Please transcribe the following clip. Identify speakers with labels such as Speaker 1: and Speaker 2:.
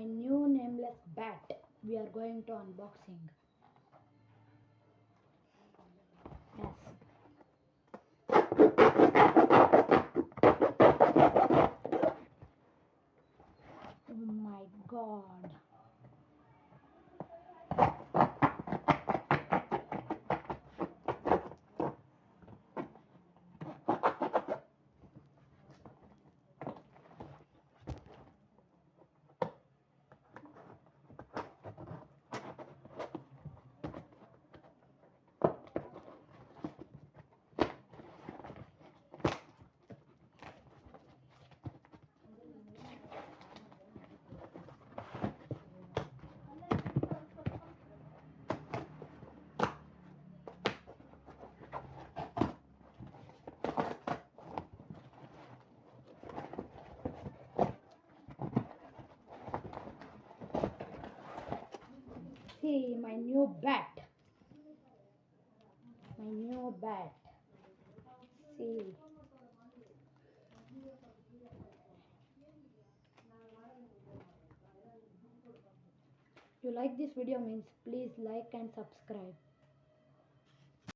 Speaker 1: my new nameless bat. We are going to unboxing. Yes. Oh my god. See my new bat. My new bat. See. You like this video means please like and subscribe.